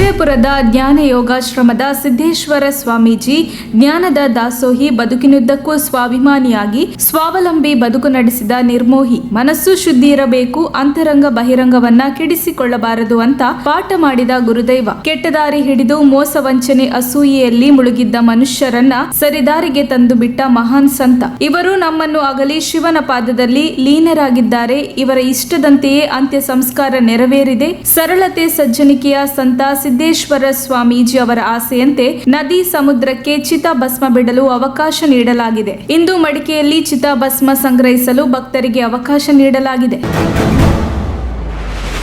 ವಿಜಯಪುರದ ಜ್ಞಾನ ಯೋಗಾಶ್ರಮದ ಸಿದ್ದೇಶ್ವರ ಸ್ವಾಮೀಜಿ ಜ್ಞಾನದ ದಾಸೋಹಿ, ಬದುಕಿನುದ್ದಕ್ಕೂ ಸ್ವಾಭಿಮಾನಿಯಾಗಿ ಸ್ವಾವಲಂಬಿ ಬದುಕು ನಡೆಸಿದ ನಿರ್ಮೋಹಿ. ಮನಸ್ಸು ಶುದ್ಧಿ ಇರಬೇಕು, ಅಂತರಂಗ ಬಹಿರಂಗವನ್ನ ಕೆಡಿಸಿಕೊಳ್ಳಬಾರದು ಅಂತ ಪಾಠ ಮಾಡಿದ ಗುರುದೈವ. ಕೆಟ್ಟದಾರಿ ಹಿಡಿದು ಮೋಸ, ವಂಚನೆ, ಅಸೂಯೆಯಲ್ಲಿ ಮುಳುಗಿದ್ದ ಮನುಷ್ಯರನ್ನ ಸರಿದಾರಿಗೆ ತಂದು ಬಿಟ್ಟ ಮಹಾನ್ ಸಂತ. ಇವರು ನಮ್ಮನ್ನು ಅಗಲಿ ಶಿವನ ಪಾದದಲ್ಲಿ ಲೀನರಾಗಿದ್ದಾರೆ. ಇವರ ಇಷ್ಟದಂತೆಯೇ ಅಂತ್ಯ ಸಂಸ್ಕಾರ ನೆರವೇರಿದೆ. ಸರಳತೆ, ಸಜ್ಜನಿಕೆಯ ಸಂತ ಸಿದ್ದೇಶ್ವರ ಸ್ವಾಮೀಜಿ ಅವರ ಆಸೆಯಂತೆ ನದಿ, ಸಮುದ್ರಕ್ಕೆ ಚಿತಾಭಸ್ಮ ಬಿಡಲು ಅವಕಾಶ ನೀಡಲಾಗಿದೆ. ಇಂದು ಮಡಿಕೆಯಲ್ಲಿ ಚಿತಾಭಸ್ಮ ಸಂಗ್ರಹಿಸಲು ಭಕ್ತರಿಗೆ ಅವಕಾಶ ನೀಡಲಾಗಿದೆ.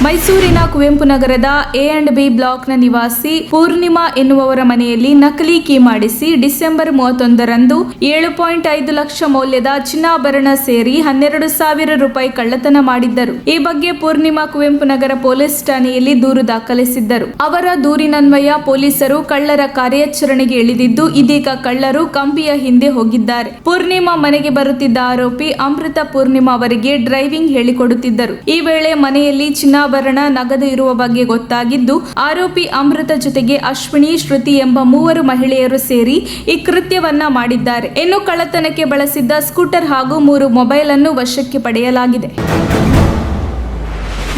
ಮೈಸೂರಿನ ಕುವೆಂಪು ನಗರದ A&B ಬ್ಲಾಕ್ನ ನಿವಾಸಿ ಪೂರ್ಣಿಮಾ ಎನ್ನುವವರ ಮನೆಯಲ್ಲಿ ನಕಲಿ ಕೀ ಮಾಡಿಸಿ ಡಿಸೆಂಬರ್ 31ರಂದು 7.5 ಲಕ್ಷ ಮೌಲ್ಯದ ಚಿನ್ನಾಭರಣ ಸೇರಿ 12,000 ರೂಪಾಯಿ ಕಳ್ಳತನ ಮಾಡಿದ್ದರು. ಈ ಬಗ್ಗೆ ಪೂರ್ಣಿಮಾ ಕುವೆಂಪು ನಗರ ಪೊಲೀಸ್ ಠಾಣೆಯಲ್ಲಿ ದೂರು ದಾಖಲಿಸಿದ್ದರು. ಅವರ ದೂರಿನನ್ವಯ ಪೊಲೀಸರು ಕಳ್ಳರ ಕಾರ್ಯಾಚರಣೆಗೆ ಇಳಿದಿದ್ದು, ಇದೀಗ ಕಳ್ಳರು ಕಂಬಿಯ ಹಿಂದೆ ಹೋಗಿದ್ದಾರೆ. ಪೂರ್ಣಿಮಾ ಮನೆಗೆ ಬರುತ್ತಿದ್ದ ಆರೋಪಿ ಅಮೃತ ಪೂರ್ಣಿಮಾ ಅವರಿಗೆ ಡ್ರೈವಿಂಗ್ ಹೇಳಿಕೊಡುತ್ತಿದ್ದರು. ಈ ವೇಳೆ ಮನೆಯಲ್ಲಿ ಚಿನ್ನಾಭರಣ, ನಗದು ಇರುವ ಬಗ್ಗೆ ಗೊತ್ತಾಗಿದ್ದು, ಆರೋಪಿ ಅಮೃತ ಜೊತೆಗೆ ಅಶ್ವಿನಿ, ಶ್ರುತಿ ಎಂಬ 3 ಮಹಿಳೆಯರು ಸೇರಿ ಈ ಕೃತ್ಯವನ್ನ ಮಾಡಿದ್ದಾರೆ. ಇನ್ನು ಕಳ್ಳತನಕ್ಕೆ ಬಳಸಿದ್ದ ಸ್ಕೂಟರ್ ಹಾಗೂ 3 ಮೊಬೈಲ್ ಅನ್ನು ವಶಕ್ಕೆ ಪಡೆಯಲಾಗಿದೆ.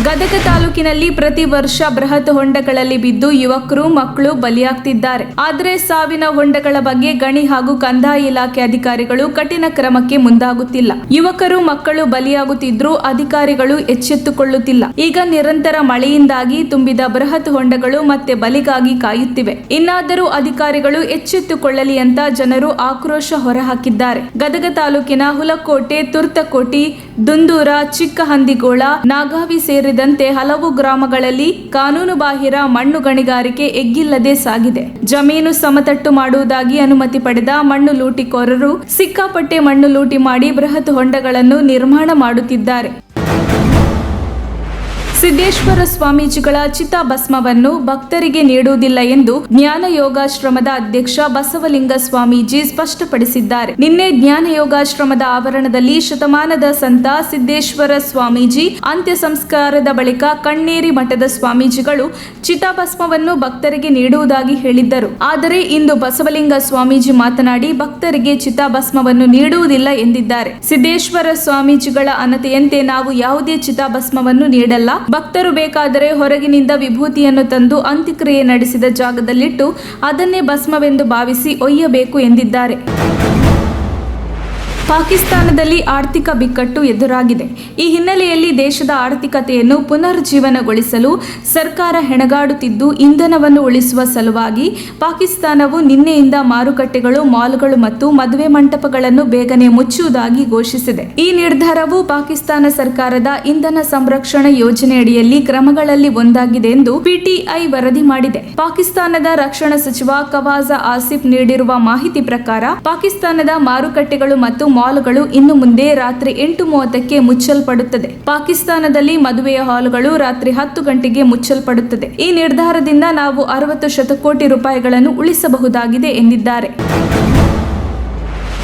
ಗದಗ ತಾಲೂಕಿನಲ್ಲಿ ಪ್ರತಿ ವರ್ಷ ಬೃಹತ್ ಹೊಂಡಗಳಲ್ಲಿ ಬಿದ್ದು ಯುವಕರು, ಮಕ್ಕಳು ಬಲಿಯಾಗ್ತಿದ್ದಾರೆ. ಆದರೆ ಸಾವಿನ ಹೊಂಡಗಳ ಬಗ್ಗೆ ಗಣಿ ಹಾಗೂ ಕಂದಾಯ ಇಲಾಖೆ ಅಧಿಕಾರಿಗಳು ಕಠಿಣ ಕ್ರಮಕ್ಕೆ ಮುಂದಾಗುತ್ತಿಲ್ಲ. ಯುವಕರು, ಮಕ್ಕಳು ಬಲಿಯಾಗುತ್ತಿದ್ರೂ ಅಧಿಕಾರಿಗಳು ಎಚ್ಚೆತ್ತುಕೊಳ್ಳುತ್ತಿಲ್ಲ. ಈಗ ನಿರಂತರ ಮಳೆಯಿಂದಾಗಿ ತುಂಬಿದ ಬೃಹತ್ ಹೊಂಡಗಳು ಮತ್ತೆ ಬಲಿಗಾಗಿ ಕಾಯುತ್ತಿವೆ. ಇನ್ನಾದರೂ ಅಧಿಕಾರಿಗಳು ಎಚ್ಚೆತ್ತುಕೊಳ್ಳಲಿ ಅಂತ ಜನರು ಆಕ್ರೋಶ ಹೊರಹಾಕಿದ್ದಾರೆ. ಗದಗ ತಾಲೂಕಿನ ಹುಲಕೋಟೆ, ತುರ್ತಕೋಟಿ, ದುಂದೂರ, ಚಿಕ್ಕಹಂದಿಗೋಳ, ನಾಗಾವಿ ಸೇರಿದಂತೆ ಹಲವು ಗ್ರಾಮಗಳಲ್ಲಿ ಕಾನೂನು ಬಾಹಿರ ಮಣ್ಣು ಗಣಿಗಾರಿಕೆ ಎಗ್ಗಿಲ್ಲದೆ ಸಾಗಿದೆ. ಜಮೀನು ಸಮತಟ್ಟು ಮಾಡುವುದಾಗಿ ಅನುಮತಿ ಪಡೆದ ಮಣ್ಣು ಲೂಟಿಕೋರರು ಸಿಕ್ಕಾಪಟ್ಟೆ ಮಣ್ಣು ಲೂಟಿ ಮಾಡಿ ಬೃಹತ್ ಹೊಂಡಗಳನ್ನು ನಿರ್ಮಾಣ ಮಾಡುತ್ತಿದ್ದಾರೆ. ಸಿದ್ದೇಶ್ವರ ಸ್ವಾಮೀಜಿಗಳ ಚಿತಾಭಸ್ಮವನ್ನು ಭಕ್ತರಿಗೆ ನೀಡುವುದಿಲ್ಲ ಎಂದು ಜ್ಞಾನ ಯೋಗಾಶ್ರಮದ ಅಧ್ಯಕ್ಷ ಬಸವಲಿಂಗ ಸ್ವಾಮೀಜಿ ಸ್ಪಷ್ಟಪಡಿಸಿದ್ದಾರೆ. ನಿನ್ನೆ ಜ್ಞಾನ ಯೋಗಾಶ್ರಮದ ಆವರಣದಲ್ಲಿ ಶತಮಾನದ ಸಂತ ಸಿದ್ದೇಶ್ವರ ಸ್ವಾಮೀಜಿ ಅಂತ್ಯ ಸಂಸ್ಕಾರದ ಬಳಿಕ ಕಣ್ಣೇರಿ ಮಠದ ಸ್ವಾಮೀಜಿಗಳು ಚಿತಾಭಸ್ಮವನ್ನು ಭಕ್ತರಿಗೆ ನೀಡುವುದಾಗಿ ಹೇಳಿದ್ದರು. ಆದರೆ ಇಂದು ಬಸವಲಿಂಗ ಸ್ವಾಮೀಜಿ ಮಾತನಾಡಿ ಭಕ್ತರಿಗೆ ಚಿತಾಭಸ್ಮವನ್ನು ನೀಡುವುದಿಲ್ಲ ಎಂದಿದ್ದಾರೆ. ಸಿದ್ದೇಶ್ವರ ಸ್ವಾಮೀಜಿಗಳ ಅನತೆಯಂತೆ ನಾವು ಯಾವುದೇ ಚಿತಾಭಸ್ಮವನ್ನು ನೀಡಲ್ಲ. ಭಕ್ತರು ಬೇಕಾದರೆ ಹೊರಗಿನಿಂದ ವಿಭೂತಿಯನ್ನು ತಂದು ಅಂತ್ಯಕ್ರಿಯೆ ನಡೆಸಿದ ಜಾಗದಲ್ಲಿಟ್ಟು ಅದನ್ನೇ ಭಸ್ಮವೆಂದು ಭಾವಿಸಿ ಒಯ್ಯಬೇಕು ಎಂದಿದ್ದಾರೆ. ಪಾಕಿಸ್ತಾನದಲ್ಲಿ ಆರ್ಥಿಕ ಬಿಕ್ಕಟ್ಟು ಎದುರಾಗಿದೆ. ಈ ಹಿನ್ನೆಲೆಯಲ್ಲಿ ದೇಶದ ಆರ್ಥಿಕತೆಯನ್ನು ಪುನರ್ಜೀವನಗೊಳಿಸಲು ಸರ್ಕಾರ ಹೆಣಗಾಡುತ್ತಿದ್ದು, ಇಂಧನವನ್ನು ಉಳಿಸುವ ಸಲುವಾಗಿ ಪಾಕಿಸ್ತಾನವು ನಿನ್ನೆಯಿಂದ ಮಾರುಕಟ್ಟೆಗಳು, ಮಾಲ್ಗಳು ಮತ್ತು ಮದುವೆ ಮಂಟಪಗಳನ್ನು ಬೇಗನೆ ಮುಚ್ಚುವುದಾಗಿ ಘೋಷಿಸಿದೆ. ಈ ನಿರ್ಧಾರವು ಪಾಕಿಸ್ತಾನ ಸರ್ಕಾರದ ಇಂಧನ ಸಂರಕ್ಷಣಾ ಯೋಜನೆಯಡಿಯಲ್ಲಿ ಕ್ರಮಗಳಲ್ಲಿ ಒಂದಾಗಿದೆ ಎಂದು PTI ವರದಿ ಮಾಡಿದೆ. ಪಾಕಿಸ್ತಾನದ ರಕ್ಷಣಾ ಸಚಿವ ಖವಾಜ ಆಸಿಫ್ ನೀಡಿರುವ ಮಾಹಿತಿ ಪ್ರಕಾರ ಪಾಕಿಸ್ತಾನದ ಮಾರುಕಟ್ಟೆಗಳು ಮತ್ತು ಮಾಲ್ಗಳು ಇನ್ನು ಮುಂದೆ ರಾತ್ರಿ 8:30ಕ್ಕೆ ಮುಚ್ಚಲ್ಪಡುತ್ತದೆ. ಪಾಕಿಸ್ತಾನದಲ್ಲಿ ಮದುವೆಯ ಹಾಲ್ಗಳು ರಾತ್ರಿ 10 ಗಂಟೆಗೆ ಮುಚ್ಚಲ್ಪಡುತ್ತದೆ. ಈ ನಿರ್ಧಾರದಿಂದ ನಾವು 60 ಶತಕೋಟಿ ರೂಪಾಯಿಗಳನ್ನು ಉಳಿಸಬಹುದಾಗಿದೆ ಎಂದಿದ್ದಾರೆ.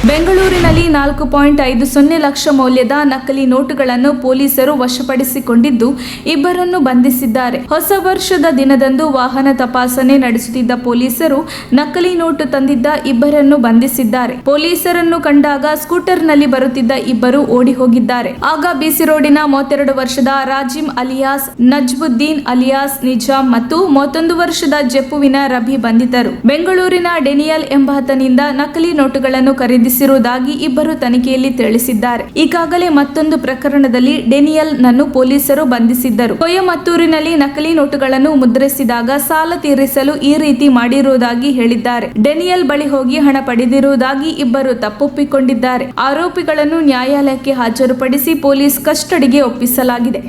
ಬೆಂಗಳೂರಿನಲ್ಲಿ 4.50 ಲಕ್ಷ ಮೌಲ್ಯದ ನಕಲಿ ನೋಟುಗಳನ್ನು ಪೊಲೀಸರು ವಶಪಡಿಸಿಕೊಂಡಿದ್ದು, ಇಬ್ಬರನ್ನು ಬಂಧಿಸಿದ್ದಾರೆ. ಹೊಸ ವರ್ಷದ ದಿನದಂದು ವಾಹನ ತಪಾಸಣೆ ನಡೆಸುತ್ತಿದ್ದ ಪೊಲೀಸರು ನಕಲಿ ನೋಟು ತಂದಿದ್ದ ಇಬ್ಬರನ್ನು ಬಂಧಿಸಿದ್ದಾರೆ. ಪೊಲೀಸರನ್ನು ಕಂಡಾಗ ಸ್ಕೂಟರ್ನಲ್ಲಿ ಬರುತ್ತಿದ್ದ ಇಬ್ಬರು ಓಡಿ ಹೋಗಿದ್ದಾರೆ. ಆಗ BC ರೋಡಿನ 32 ವರ್ಷದ ರಾಜಿಮ್ ಅಲಿಯಾಸ್ ನಜ್ಬುದ್ದೀನ್ ಅಲಿಯಾಸ್ ನಿಜಾಮ್ ಮತ್ತು 31 ವರ್ಷದ ಜಪ್ಪುವಿನ ರಬಿ ಬಂಧಿತರು. ಬೆಂಗಳೂರಿನ ಡೆನಿಯಲ್ ಎಂಬಾತನಿಂದ ನಕಲಿ ನೋಟುಗಳನ್ನು ಖರೀದಿಸಿರುವುದಾಗಿ ಇಬ್ಬರು ತನಿಖೆಯಲ್ಲಿ ತಿಳಿಸಿದ್ದಾರೆ. ಈಗಾಗಲೇ ಮತ್ತೊಂದು ಪ್ರಕರಣದಲ್ಲಿ ಡೆನಿಯಲ್ ನನ್ನು ಪೊಲೀಸರು ಬಂಧಿಸಿದ್ದರು. ಕೊಯಮತ್ತೂರಿನಲ್ಲಿ ನಕಲಿ ನೋಟುಗಳನ್ನು ಮುದ್ರಿಸಿದಾಗ ಸಾಲ ತೀರಿಸಲು ಈ ರೀತಿ ಮಾಡಿರುವುದಾಗಿ ಹೇಳಿದ್ದಾರೆ. ಡೆನಿಯಲ್ ಬಳಿ ಹೋಗಿ ಹಣ ಪಡೆದಿರುವುದಾಗಿ ಇಬ್ಬರು ತಪ್ಪೊಪ್ಪಿಕೊಂಡಿದ್ದಾರೆ. ಆರೋಪಿಗಳನ್ನು ನ್ಯಾಯಾಲಯಕ್ಕೆ ಹಾಜರುಪಡಿಸಿ ಪೊಲೀಸ್ ಕಸ್ಟಡಿಗೆ ಒಪ್ಪಿಸಲಾಗಿದೆ.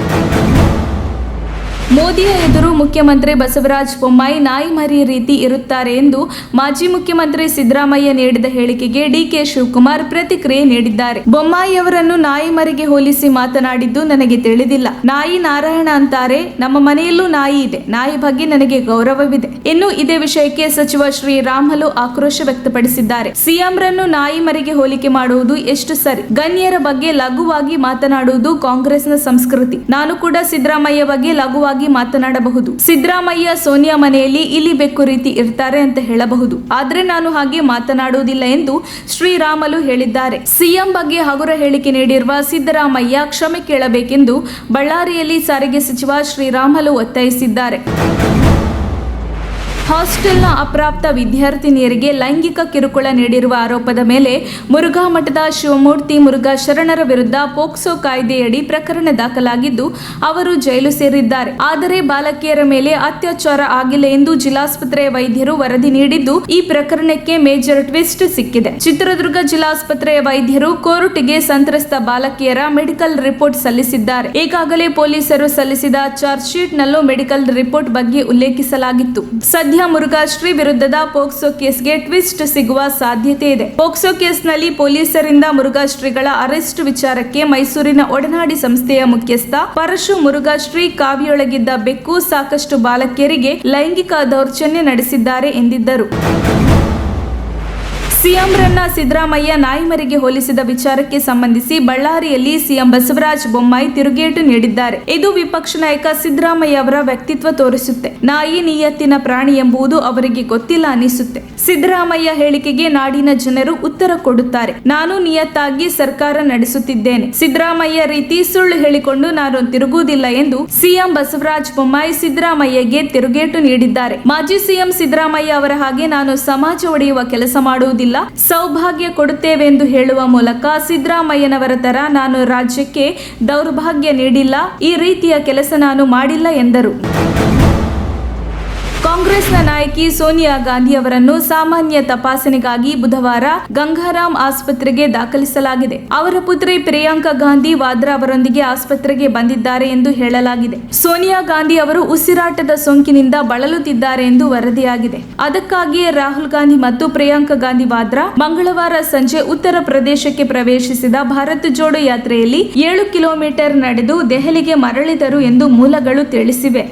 ಮೋದಿಯ ಎದುರು ಮುಖ್ಯಮಂತ್ರಿ ಬಸವರಾಜ ಬೊಮ್ಮಾಯಿ ನಾಯಿ ಮರಿ ರೀತಿ ಇರುತ್ತಾರೆ ಎಂದು ಮಾಜಿ ಮುಖ್ಯಮಂತ್ರಿ ಸಿದ್ದರಾಮಯ್ಯ ನೀಡಿದ ಹೇಳಿಕೆಗೆ DK ಶಿವಕುಮಾರ್ ಪ್ರತಿಕ್ರಿಯೆ ನೀಡಿದ್ದಾರೆ. ಬೊಮ್ಮಾಯಿ ಅವರನ್ನು ನಾಯಿ ಮರಿಗೆ ಹೋಲಿಸಿ ಮಾತನಾಡಿದ್ದು ನನಗೆ ತಿಳಿದಿಲ್ಲ. ನಾಯಿ ನಾರಾಯಣ ಅಂತಾರೆ. ನಮ್ಮ ಮನೆಯಲ್ಲೂ ನಾಯಿ ಇದೆ. ನಾಯಿ ಬಗ್ಗೆ ನನಗೆ ಗೌರವವಿದೆ. ಇನ್ನು ಇದೇ ವಿಷಯಕ್ಕೆ ಸಚಿವ ಶ್ರೀರಾಮುಲು ಆಕ್ರೋಶ ವ್ಯಕ್ತಪಡಿಸಿದ್ದಾರೆ. ಸಿಎಂರನ್ನು ನಾಯಿ ಮರಿಗೆ ಹೋಲಿಕೆ ಮಾಡುವುದು ಎಷ್ಟು ಸರಿ? ಗಣ್ಯರ ಬಗ್ಗೆ ಲಘುವಾಗಿ ಮಾತನಾಡುವುದು ಕಾಂಗ್ರೆಸ್ನ ಸಂಸ್ಕೃತಿ. ನಾನು ಕೂಡ ಸಿದ್ದರಾಮಯ್ಯ ಬಗ್ಗೆ ಲಘುವಾಗಿ ಸುಲಭವಾಗಿ ಮಾತನಾಡಬಹುದು. ಸಿದ್ದರಾಮಯ್ಯ ಸೋನಿಯಾ ಮನೆಯಲ್ಲಿ ಇಲಿ ಬೆಕ್ಕು ರೀತಿ ಇರ್ತಾರೆ ಅಂತ ಹೇಳಬಹುದು, ಆದ್ರೆ ನಾನು ಹಾಗೆ ಮಾತನಾಡುವುದಿಲ್ಲ ಎಂದು ಶ್ರೀರಾಮುಲು ಹೇಳಿದ್ದಾರೆ. ಸಿಎಂ ಬಗ್ಗೆ ಹಗುರ ಹೇಳಿಕೆ ನೀಡಿರುವ ಸಿದ್ದರಾಮಯ್ಯ ಕ್ಷಮೆ ಕೇಳಬೇಕೆಂದು ಬಳ್ಳಾರಿಯಲ್ಲಿ ಸಾರಿಗೆ ಸಚಿವ ಶ್ರೀರಾಮುಲು ಒತ್ತಾಯಿಸಿದ್ದಾರೆ. ಹಾಸ್ಟೆಲ್ನ ಅಪ್ರಾಪ್ತ ವಿದ್ಯಾರ್ಥಿನಿಯರಿಗೆ ಲೈಂಗಿಕ ಕಿರುಕುಳ ನೀಡಿರುವ ಆರೋಪದ ಮೇಲೆ ಮುರುಘಾ ಮಠದ ಶಿವಮೂರ್ತಿ ಮುರುಘಾ ಶರಣರ ವಿರುದ್ಧ ಪೋಕ್ಸೋ ಕಾಯ್ದೆಯಡಿ ಪ್ರಕರಣ ದಾಖಲಾಗಿದ್ದು ಅವರು ಜೈಲು ಸೇರಿದ್ದಾರೆ. ಆದರೆ ಬಾಲಕಿಯರ ಮೇಲೆ ಅತ್ಯಾಚಾರ ಆಗಿಲ್ಲ ಎಂದು ಜಿಲ್ಲಾಸ್ಪತ್ರೆಯ ವೈದ್ಯರು ವರದಿ ನೀಡಿದ್ದು ಈ ಪ್ರಕರಣಕ್ಕೆ ಮೇಜರ್ ಟ್ವಿಸ್ಟ್ ಸಿಕ್ಕಿದೆ. ಚಿತ್ರದುರ್ಗ ಜಿಲ್ಲಾಸ್ಪತ್ರೆಯ ವೈದ್ಯರು ಕೋರ್ಟ್ಗೆ ಸಂತ್ರಸ್ತ ಬಾಲಕಿಯರ ಮೆಡಿಕಲ್ ರಿಪೋರ್ಟ್ ಸಲ್ಲಿಸಿದ್ದಾರೆ. ಈಗಾಗಲೇ ಪೊಲೀಸರು ಸಲ್ಲಿಸಿದ ಚಾರ್ಜ್ ಶೀಟ್ ನಲ್ಲೂ ಮೆಡಿಕಲ್ ರಿಪೋರ್ಟ್ ಬಗ್ಗೆ ಉಲ್ಲೇಖಿಸಲಾಗಿತ್ತು. ಸದ್ಯ ಮುರುಘಾಶ್ರೀ ವಿರುದ್ಧದ ಪೋಕ್ಸೋ ಕೇಸ್ಗೆ ಟ್ವಿಸ್ಟ್ ಸಿಗುವ ಸಾಧ್ಯತೆ ಇದೆ. ಪೋಕ್ಸೋ ಕೇಸ್ನಲ್ಲಿ ಪೊಲೀಸರಿಂದ ಮುರುಘಾಶ್ರೀಗಳ ಅರೆಸ್ಟ್ ವಿಚಾರಕ್ಕೆ ಮೈಸೂರಿನ ಒಡನಾಡಿ ಸಂಸ್ಥೆಯ ಮುಖ್ಯಸ್ಥ ಪರಶು ಮುರುಘಾಶ್ರೀ ಕಾವಿಯೊಳಗಿದ್ದ ಬೆಕ್ಕು ಸಾಕಷ್ಟು ಬಾಲಕಿಯರಿಗೆ ಲೈಂಗಿಕ ದೌರ್ಜನ್ಯ ನಡೆಸಿದ್ದಾರೆ ಎಂದಿದ್ದರು. ಸಿಎಂ ರನ್ನ ಸಿದ್ದರಾಮಯ್ಯ ನಾಯಿಮರಿಗೆ ಹೋಲಿಸಿದ ವಿಚಾರಕ್ಕೆ ಸಂಬಂಧಿಸಿ ಬಳ್ಳಾರಿಯಲ್ಲಿ ಸಿಎಂ ಬಸವರಾಜ ಬೊಮ್ಮಾಯಿ ತಿರುಗೇಟು ನೀಡಿದ್ದಾರೆ. ಇದು ವಿಪಕ್ಷ ನಾಯಕ ಸಿದ್ದರಾಮಯ್ಯ ಅವರ ವ್ಯಕ್ತಿತ್ವ ತೋರಿಸುತ್ತೆ. ನಾಯಿ ನಿಯತ್ತಿನ ಪ್ರಾಣಿ ಎಂಬುದು ಅವರಿಗೆ ಗೊತ್ತಿಲ್ಲ ಅನಿಸುತ್ತೆ. ಸಿದ್ದರಾಮಯ್ಯ ಹೇಳಿಕೆಗೆ ನಾಡಿನ ಜನರು ಉತ್ತರ ಕೊಡುತ್ತಾರೆ. ನಾನು ನಿಯತ್ತಾಗಿ ಸರ್ಕಾರ ನಡೆಸುತ್ತಿದ್ದೇನೆ. ಸಿದ್ದರಾಮಯ್ಯ ರೀತಿ ಸುಳ್ಳು ಹೇಳಿಕೊಂಡು ನಾನು ತಿರುಗುವುದಿಲ್ಲ ಎಂದು ಸಿಎಂ ಬಸವರಾಜ ಬೊಮ್ಮಾಯಿ ಸಿದ್ದರಾಮಯ್ಯಗೆ ತಿರುಗೇಟು ನೀಡಿದ್ದಾರೆ. ಮಾಜಿ ಸಿಎಂ ಸಿದ್ದರಾಮಯ್ಯ ಅವರ ಹಾಗೆ ನಾನು ಸಮಾಜ ಒಡೆಯುವ ಕೆಲಸ ಮಾಡುವುದಿಲ್ಲ, ಸೌಭಾಗ್ಯ ಕೊಡುತ್ತೇವೆ ಎಂದು ಹೇಳುವ ಮೂಲಕ ಸಿದ್ದರಾಮಯ್ಯನವರ ತರ ನಾನು ರಾಜ್ಯಕ್ಕೆ ದೌರ್ಭಾಗ್ಯ ನೀಡಿಲ್ಲ, ಈ ರೀತಿಯ ಕೆಲಸ ನಾನು ಮಾಡಿಲ್ಲ ಎಂದರು. ಕಾಂಗ್ರೆಸ್ನ ನಾಯಕಿ ಸೋನಿಯಾ ಗಾಂಧಿ ಅವರನ್ನು ಸಾಮಾನ್ಯ ತಪಾಸಣೆಗಾಗಿ ಬುಧವಾರ ಗಂಗಾರಾಮ್ ಆಸ್ಪತ್ರೆಗೆ ದಾಖಲಿಸಲಾಗಿದೆ. ಅವರ ಪುತ್ರಿ ಪ್ರಿಯಾಂಕಾ ಗಾಂಧಿ ವಾದ್ರಾ ಅವರೊಂದಿಗೆ ಆಸ್ಪತ್ರೆಗೆ ಬಂದಿದ್ದಾರೆ ಎಂದು ಹೇಳಲಾಗಿದೆ. ಸೋನಿಯಾ ಗಾಂಧಿ ಅವರು ಉಸಿರಾಟದ ಸೋಂಕಿನಿಂದ ಬಳಲುತ್ತಿದ್ದಾರೆ ಎಂದು ವರದಿಯಾಗಿದೆ. ಅದಕ್ಕಾಗಿಯೇ ರಾಹುಲ್ ಗಾಂಧಿ ಮತ್ತು ಪ್ರಿಯಾಂಕಾ ಗಾಂಧಿ ವಾದ್ರಾ ಮಂಗಳವಾರ ಸಂಜೆ ಉತ್ತರ ಪ್ರದೇಶಕ್ಕೆ ಪ್ರವೇಶಿಸಿದ ಭಾರತ್ ಜೋಡೋ ಯಾತ್ರೆಯಲ್ಲಿ 7 ಕಿಲೋಮೀಟರ್ ನಡೆದು ದೆಹಲಿಗೆ ಮರಳಿದರು ಎಂದು ಮೂಲಗಳು ತಿಳಿಸಿವೆ.